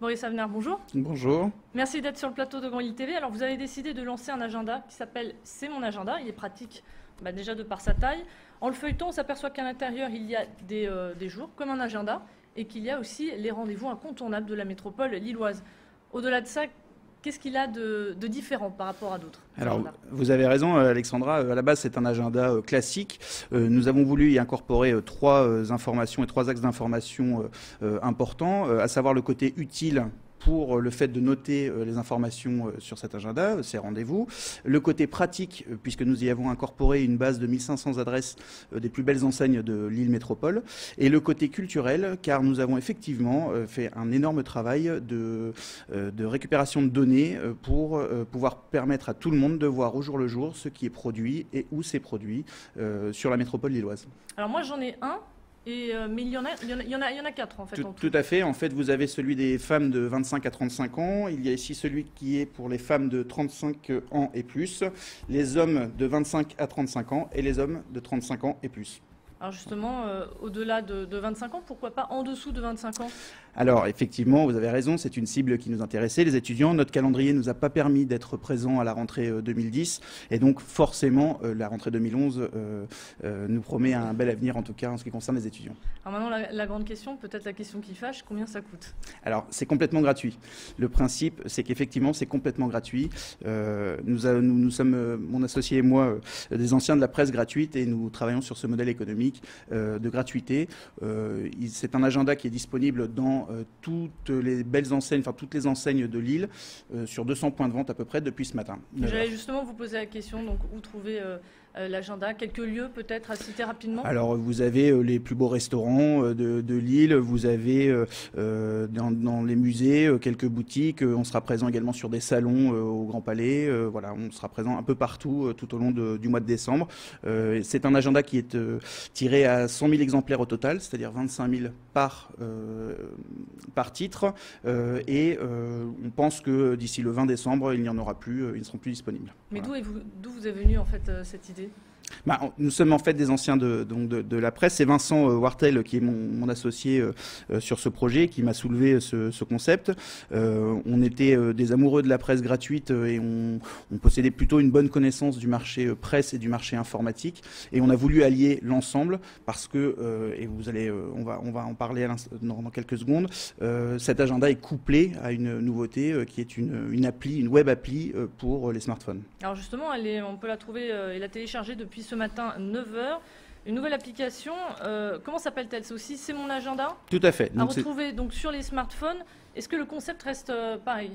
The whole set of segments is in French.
Maurice Avenard, bonjour. Bonjour. Merci d'être sur le plateau de Grand Lille TV. Alors, vous avez décidé de lancer un agenda qui s'appelle C'est mon agenda. Il est pratique déjà de par sa taille. En le feuilletant, on s'aperçoit qu'à l'intérieur, il y a des jours comme un agenda et qu'il y a aussi les rendez-vous incontournables de la métropole lilloise. Au-delà de ça, qu'est-ce qu'il a de différent par rapport à d'autres Alors, agendas? vous avez raison, Alexandra. À la base, c'est un agenda classique. Nous avons voulu y incorporer trois informations et trois axes d'information importants, à savoir le côté utile pour le fait de noter les informations sur cet agenda, ces rendez-vous. Le côté pratique, puisque nous y avons incorporé une base de 1500 adresses des plus belles enseignes de Lille Métropole. Et le côté culturel, car nous avons effectivement fait un énorme travail de récupération de données pour pouvoir permettre à tout le monde de voir au jour le jour ce qui est produit et où c'est produit sur la métropole lilloise. Alors moi, j'en ai un. Mais il y en a quatre en fait. Tout à fait. En fait, vous avez celui des femmes de 25 à 35 ans. Il y a ici celui qui est pour les femmes de 35 ans et plus, les hommes de 25 à 35 ans et les hommes de 35 ans et plus. Alors justement, au-delà de 25 ans, pourquoi pas en dessous de 25 ans? Alors effectivement, vous avez raison, c'est une cible qui nous intéressait, les étudiants. Notre calendrier ne nous a pas permis d'être présents à la rentrée 2010 et donc forcément la rentrée 2011 nous promet un bel avenir en tout cas en ce qui concerne les étudiants. Alors maintenant la grande question, peut-être la question qui fâche, combien ça coûte? Alors c'est complètement gratuit. Le principe c'est qu'effectivement c'est complètement gratuit. Nous sommes, mon associé et moi, des anciens de la presse gratuite et nous travaillons sur ce modèle économique de gratuité. C'est un agenda qui est disponible dans toutes les belles enseignes, enfin toutes les enseignes de Lille, sur 200 points de vente à peu près depuis ce matin. J'allais justement vous poser la question, donc où trouver l'agenda? Quelques lieux peut-être à citer rapidement? Alors vous avez les plus beaux restaurants de Lille, vous avez dans les musées quelques boutiques, on sera présent également sur des salons au Grand Palais, voilà, on sera présent un peu partout tout au long du mois de décembre. C'est un agenda qui est tiré à 100 000 exemplaires au total, c'est-à-dire 25 000 par titre, et on pense que d'ici le 20 décembre, il n'y en aura plus, ils ne seront plus disponibles. Mais voilà. d'où vous est venue en fait cette idée? Nous sommes en fait des anciens de la presse. C'est Vincent Wartel qui est mon associé sur ce projet, qui m'a soulevé ce concept. On était des amoureux de la presse gratuite et on possédait plutôt une bonne connaissance du marché presse et du marché informatique. Et on a voulu allier l'ensemble parce que, et on va en parler dans quelques secondes, cet agenda est couplé à une nouveauté qui est une appli, une web appli pour les smartphones. Alors justement, on peut la trouver et la télécharger depuis ce matin 9h. Une nouvelle application, comment s'appelle-t-elle? C'est aussi C'est mon agenda? Tout à fait. À retrouver donc sur les smartphones. Est-ce que le concept reste pareil?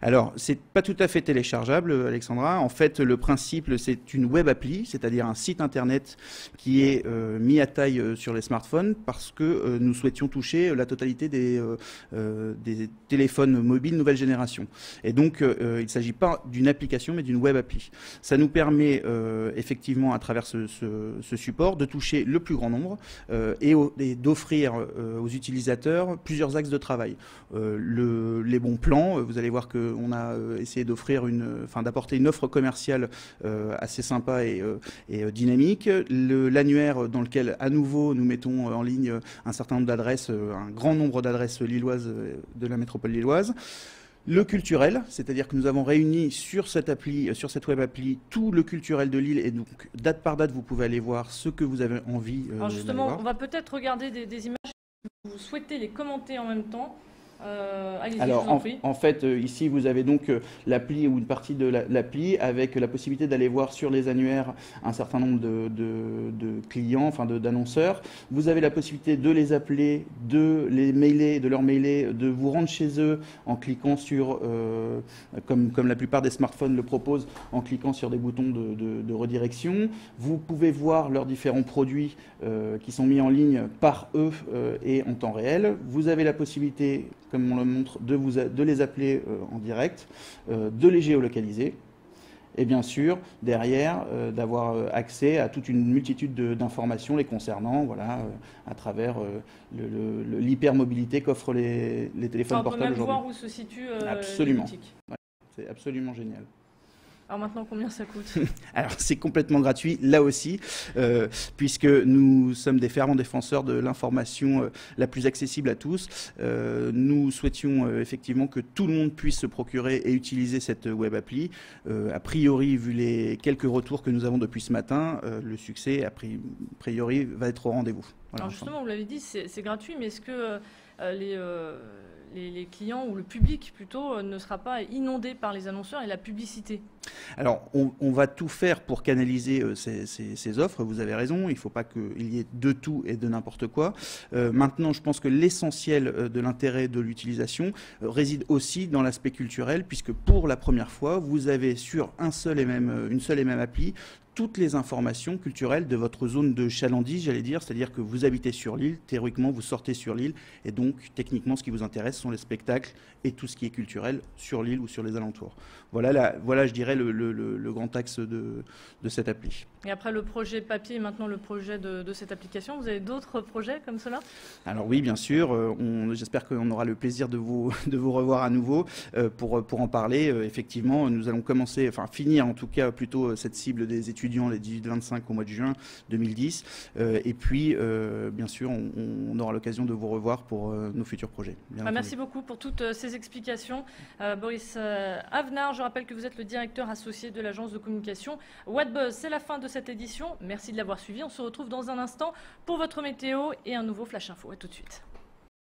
Alors, c'est pas tout à fait téléchargeable, Alexandra. En fait, le principe, c'est une web appli, c'est-à-dire un site internet qui est mis à taille sur les smartphones parce que nous souhaitions toucher la totalité des téléphones mobiles nouvelle génération. Et donc, il ne s'agit pas d'une application, mais d'une web appli. Ça nous permet effectivement, à travers ce support, de toucher le plus grand nombre et d'offrir aux utilisateurs plusieurs axes de travail. Les bons plans, vous allez voir qu'on a essayé d'apporter une offre commerciale assez sympa et dynamique. L'annuaire dans lequel, à nouveau, nous mettons en ligne un certain nombre d'adresses, un grand nombre d'adresses lilloises de la métropole lilloise. Le culturel, c'est-à-dire que nous avons réuni sur cette web appli, tout le culturel de Lille et donc date par date, vous pouvez aller voir ce que vous avez envie Alors justement, d'aller voir. on va peut-être regarder des images, vous souhaitez les commenter en même temps. Alors en fait ici vous avez donc l'appli ou une partie de l'appli avec la possibilité d'aller voir sur les annuaires un certain nombre de clients, enfin d'annonceurs. Vous avez la possibilité de les appeler, de les mailer, de leur mailer, de vous rendre chez eux en cliquant sur, comme la plupart des smartphones le proposent, en cliquant sur des boutons de redirection. Vous pouvez voir leurs différents produits qui sont mis en ligne par eux et en temps réel. Vous avez la possibilité, comme on le montre, de les appeler en direct, de les géolocaliser et bien sûr, derrière, d'avoir accès à toute une multitude d'informations les concernant, voilà, à travers l'hypermobilité qu'offrent les téléphones portables aujourd'hui. On peut même voir où se situe absolument. les boutiques. Ouais, c'est absolument génial. Alors maintenant, combien ça coûte? Alors c'est complètement gratuit, là aussi, puisque nous sommes des fervents défenseurs de l'information la plus accessible à tous. Nous souhaitions effectivement que tout le monde puisse se procurer et utiliser cette web appli. A priori, vu les quelques retours que nous avons depuis ce matin, le succès, a priori, va être au rendez-vous. Voilà, Alors justement, vous l'avez dit, c'est gratuit, mais est-ce que les clients ou le public plutôt ne sera pas inondé par les annonceurs et la publicité? Alors, on va tout faire pour canaliser ces offres, vous avez raison, il ne faut pas qu'il y ait de tout et de n'importe quoi. Maintenant, je pense que l'essentiel de l'intérêt de l'utilisation réside aussi dans l'aspect culturel, puisque pour la première fois, vous avez sur une seule et même appli toutes les informations culturelles de votre zone de chalandise, j'allais dire, c'est-à-dire que vous habitez sur l'île, théoriquement vous sortez sur l'île, et donc techniquement ce qui vous intéresse sont les spectacles et tout ce qui est culturel sur l'île ou sur les alentours. Voilà, je dirais, le grand axe de cette appli. Et après le projet papier et maintenant le projet de cette application, vous avez d'autres projets comme cela? Alors oui, bien sûr, j'espère qu'on aura le plaisir de vous revoir à nouveau pour en parler. Effectivement, nous allons finir en tout cas plutôt cette cible des étudiants les 18-25 au mois de juin 2010. Et puis, bien sûr, on aura l'occasion de vous revoir pour nos futurs projets. Merci beaucoup pour toutes ces explications. Boris Avenard, je rappelle que vous êtes le directeur associé de l'agence de communication Wattbuzz. C'est la fin de cette édition. Merci de l'avoir suivi. On se retrouve dans un instant pour votre météo et un nouveau Flash Info. À tout de suite.